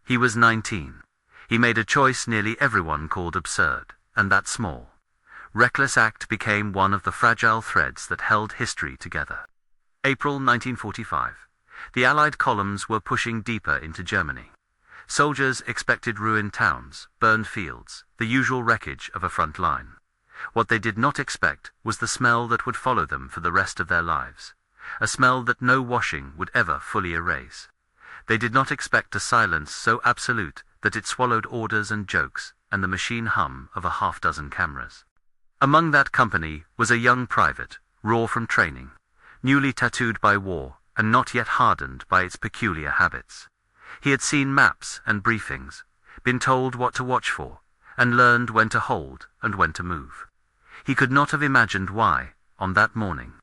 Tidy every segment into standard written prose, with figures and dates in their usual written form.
He was 19. He made a choice nearly everyone called absurd, and that small, reckless act became one of the fragile threads that held history together. April 1945. The Allied columns were pushing deeper into Germany. Soldiers expected ruined towns, burned fields, the usual wreckage of a front line. What they did not expect was the smell that would follow them for the rest of their lives, a smell that no washing would ever fully erase. They did not expect a silence so absolute that it swallowed orders and jokes and the machine hum of a half-dozen cameras. Among that company was a young private, raw from training, newly tattooed by war and not yet hardened by its peculiar habits. He had seen maps and briefings, been told what to watch for, and learned when to hold and when to move. He could not have imagined why, on that morning,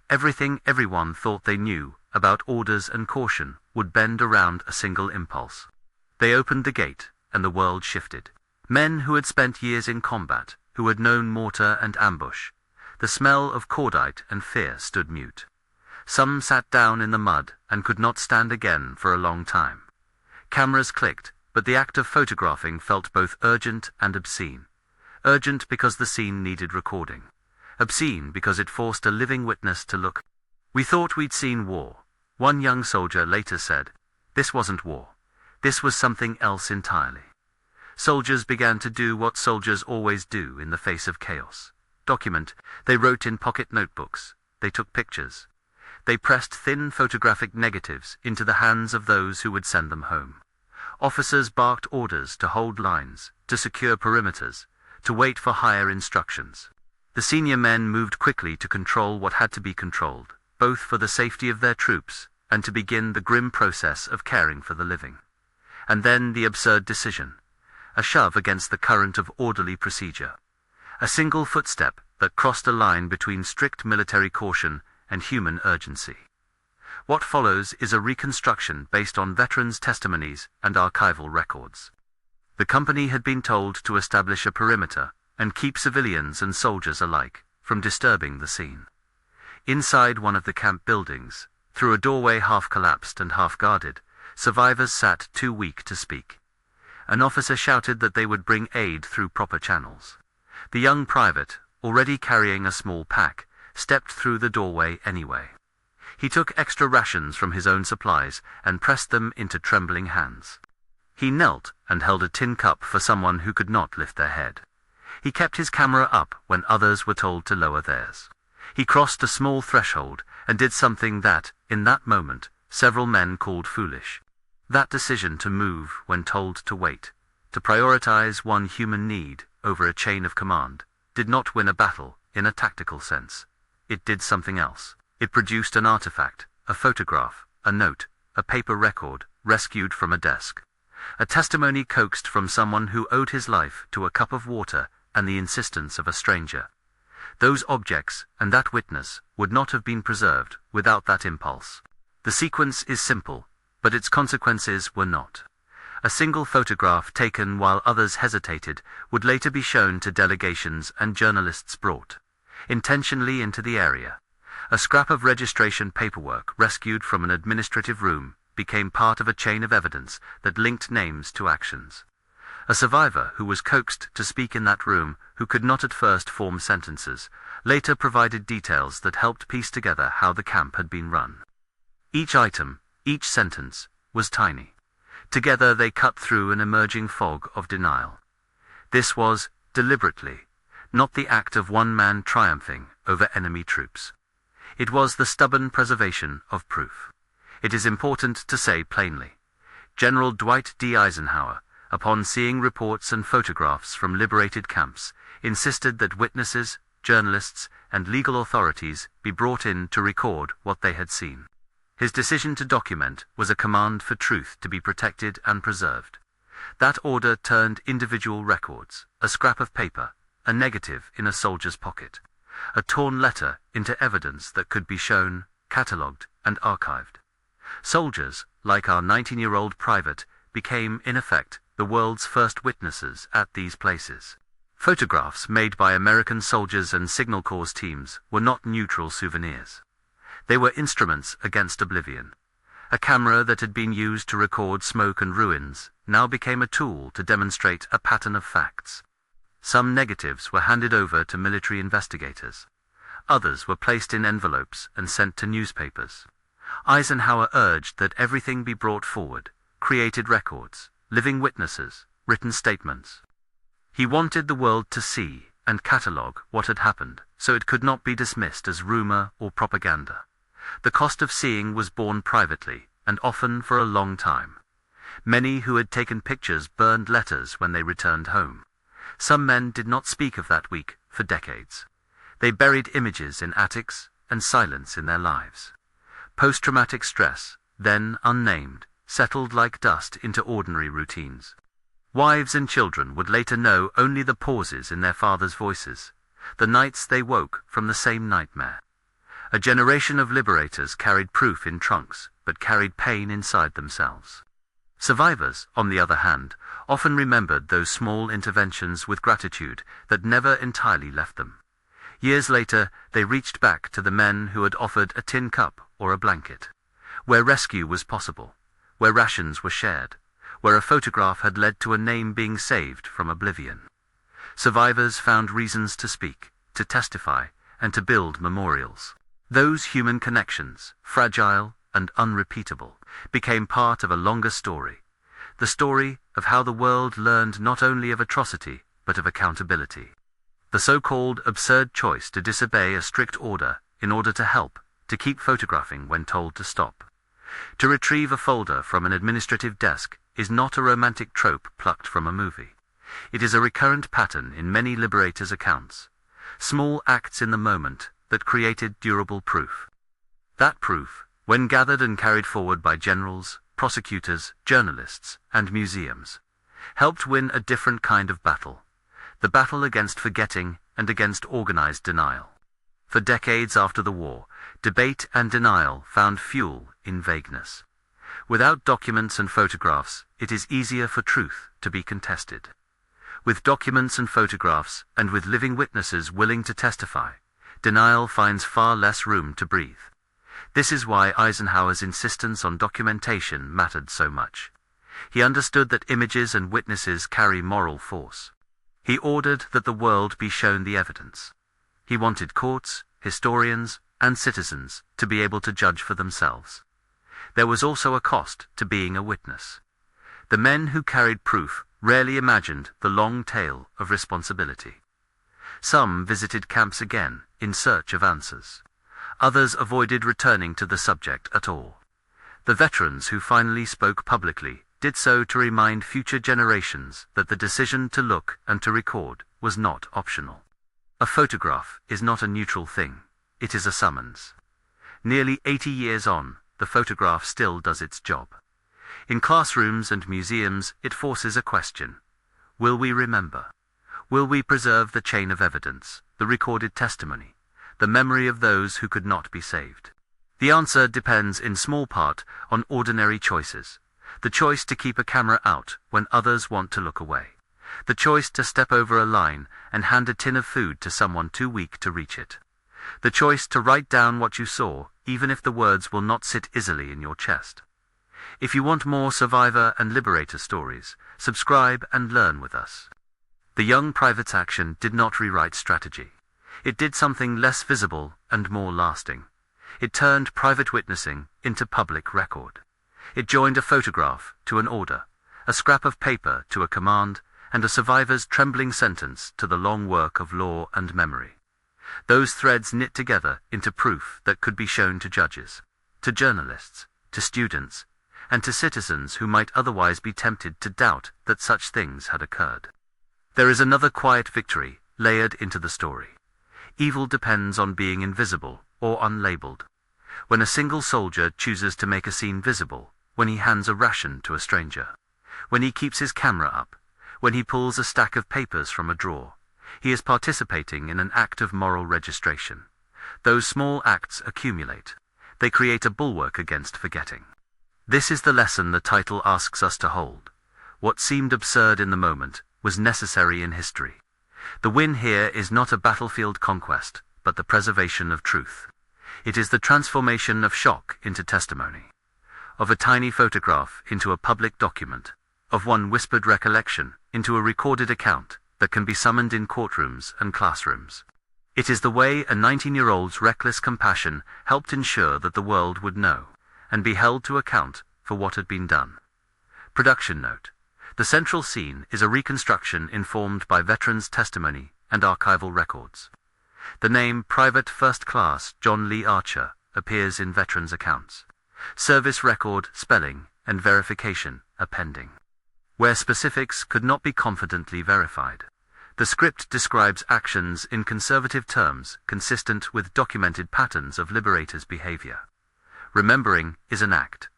everything everyone thought they knew about orders and caution would bend around a single impulse. They opened the gate, and the world shifted. Men who had spent years in combat, who had known mortar and ambush, the smell of cordite and fear stood mute. Some sat down in the mud and could not stand again for a long time. Cameras clicked, but the act of photographing felt both urgent and obscene. Urgent because the scene needed recording. Obscene because it forced a living witness to look. "We thought we'd seen war," one young soldier later said. "This wasn't war. This was something else entirely." Soldiers began to do what soldiers always do in the face of chaos. Document. They wrote in pocket notebooks. They took pictures. They pressed thin photographic negatives into the hands of those who would send them home. Officers barked orders to hold lines, to secure perimeters, to wait for higher instructions. The senior men moved quickly to control what had to be controlled, both for the safety of their troops and to begin the grim process of caring for the living. And then the absurd decision, a shove against the current of orderly procedure. A single footstep that crossed a line between strict military caution and human urgency. What follows is a reconstruction based on veterans' testimonies and archival records. The company had been told to establish a perimeter and keep civilians and soldiers alike from disturbing the scene. Inside one of the camp buildings, through a doorway half collapsed and half guarded, survivors sat too weak to speak. An officer shouted that they would bring aid through proper channels. The young private, already carrying a small pack, stepped through the doorway anyway. He took extra rations from his own supplies and pressed them into trembling hands. He knelt and held a tin cup for someone who could not lift their head. He kept his camera up when others were told to lower theirs. He crossed a small threshold and did something that, in that moment, several men called foolish. That decision to move when told to wait, to prioritize one human need over a chain of command, did not win a battle in a tactical sense. It did something else. It produced an artifact, a photograph, a note, a paper record, rescued from a desk. A testimony coaxed from someone who owed his life to a cup of water and the insistence of a stranger. Those objects and that witness would not have been preserved without that impulse. The sequence is simple, but its consequences were not. A single photograph taken while others hesitated would later be shown to delegations and journalists brought intentionally into the area. A scrap of registration paperwork rescued from an administrative room became part of a chain of evidence that linked names to actions. A survivor who was coaxed to speak in that room, who could not at first form sentences, later provided details that helped piece together how the camp had been run. Each item, each sentence, was tiny. Together they cut through an emerging fog of denial. This was, deliberately, not the act of one man triumphing over enemy troops. It was the stubborn preservation of proof. It is important to say plainly. General Dwight D. Eisenhower, upon seeing reports and photographs from liberated camps, insisted that witnesses, journalists, and legal authorities be brought in to record what they had seen. His decision to document was a command for truth to be protected and preserved. That order turned individual records, a scrap of paper, a negative in a soldier's pocket, a torn letter into evidence that could be shown, catalogued, and archived. Soldiers, like our 19-year-old private, became, in effect, the world's first witnesses at these places. Photographs made by American soldiers and Signal Corps teams were not neutral souvenirs. They were instruments against oblivion. A camera that had been used to record smoke and ruins now became a tool to demonstrate a pattern of facts. Some negatives were handed over to military investigators. Others were placed in envelopes and sent to newspapers. Eisenhower urged that everything be brought forward, created records, living witnesses, written statements. He wanted the world to see and catalogue what had happened, so it could not be dismissed as rumor or propaganda. The cost of seeing was borne privately, and often for a long time. Many who had taken pictures burned letters when they returned home. Some men did not speak of that week for decades. They buried images in attics and silence in their lives. Post-traumatic stress, then unnamed, settled like dust into ordinary routines. Wives and children would later know only the pauses in their fathers' voices, the nights they woke from the same nightmare. A generation of liberators carried proof in trunks, but carried pain inside themselves. Survivors, on the other hand, often remembered those small interventions with gratitude that never entirely left them. Years later, they reached back to the men who had offered a tin cup or a blanket, where rescue was possible, where rations were shared, where a photograph had led to a name being saved from oblivion. Survivors found reasons to speak, to testify, and to build memorials. Those human connections, fragile and unrepeatable, became part of a longer story, the story of how the world learned not only of atrocity, but of accountability. The so-called absurd choice to disobey a strict order in order to help, to keep photographing when told to stop. To retrieve a folder from an administrative desk is not a romantic trope plucked from a movie. It is a recurrent pattern in many liberators' accounts. Small acts in the moment that created durable proof. That proof, when gathered and carried forward by generals, prosecutors, journalists, and museums, helped win a different kind of battle, the battle against forgetting and against organized denial. For decades after the war, debate and denial found fuel in vagueness. Without documents and photographs, it is easier for truth to be contested. With documents and photographs, and with living witnesses willing to testify, denial finds far less room to breathe. This is why Eisenhower's insistence on documentation mattered so much. He understood that images and witnesses carry moral force. He ordered that the world be shown the evidence. He wanted courts, historians, and citizens to be able to judge for themselves. There was also a cost to being a witness. The men who carried proof rarely imagined the long tail of responsibility. Some visited camps again in search of answers. Others avoided returning to the subject at all. The veterans who finally spoke publicly did so to remind future generations that the decision to look and to record was not optional. A photograph is not a neutral thing. It is a summons. Nearly 80 years on, the photograph still does its job. In classrooms and museums, it forces a question. Will we remember? Will we preserve the chain of evidence, the recorded testimony, the memory of those who could not be saved? The answer depends in small part on ordinary choices. The choice to keep a camera out when others want to look away. The choice to step over a line and hand a tin of food to someone too weak to reach it. The choice to write down what you saw, even if the words will not sit easily in your chest. If you want more survivor and liberator stories, subscribe and learn with us. The Young Private's action did not rewrite strategy. It did something less visible and more lasting. It turned private witnessing into public record. It joined a photograph to an order, a scrap of paper to a command, and a survivor's trembling sentence to the long work of law and memory. Those threads knit together into proof that could be shown to judges, to journalists, to students, and to citizens who might otherwise be tempted to doubt that such things had occurred. There is another quiet victory layered into the story. Evil depends on being invisible or unlabeled. When a single soldier chooses to make a scene visible, when he hands a ration to a stranger, when he keeps his camera up, when he pulls a stack of papers from a drawer, he is participating in an act of moral registration. Those small acts accumulate. They create a bulwark against forgetting. This is the lesson the title asks us to hold. What seemed absurd in the moment was necessary in history. The win here is not a battlefield conquest, but the preservation of truth. It is the transformation of shock into testimony. of a tiny photograph into a public document, of one whispered recollection into a recorded account that can be summoned in courtrooms and classrooms. It is the way a 19-year-old's reckless compassion helped ensure that the world would know and be held to account for what had been done. Production note: the central scene is a reconstruction informed by veterans' testimony and archival records. The name Private First Class John Lee Archer appears in veterans' accounts. Service record, spelling, and verification are pending. Where specifics could not be confidently verified, the script describes actions in conservative terms consistent with documented patterns of liberators' behavior. Remembering is an act.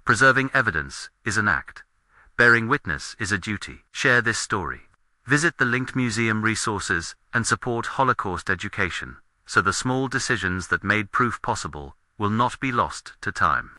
Preserving evidence is an act. Bearing witness is a duty. Share this story. Visit the linked museum resources and support Holocaust education, so the small decisions that made proof possible will not be lost to time.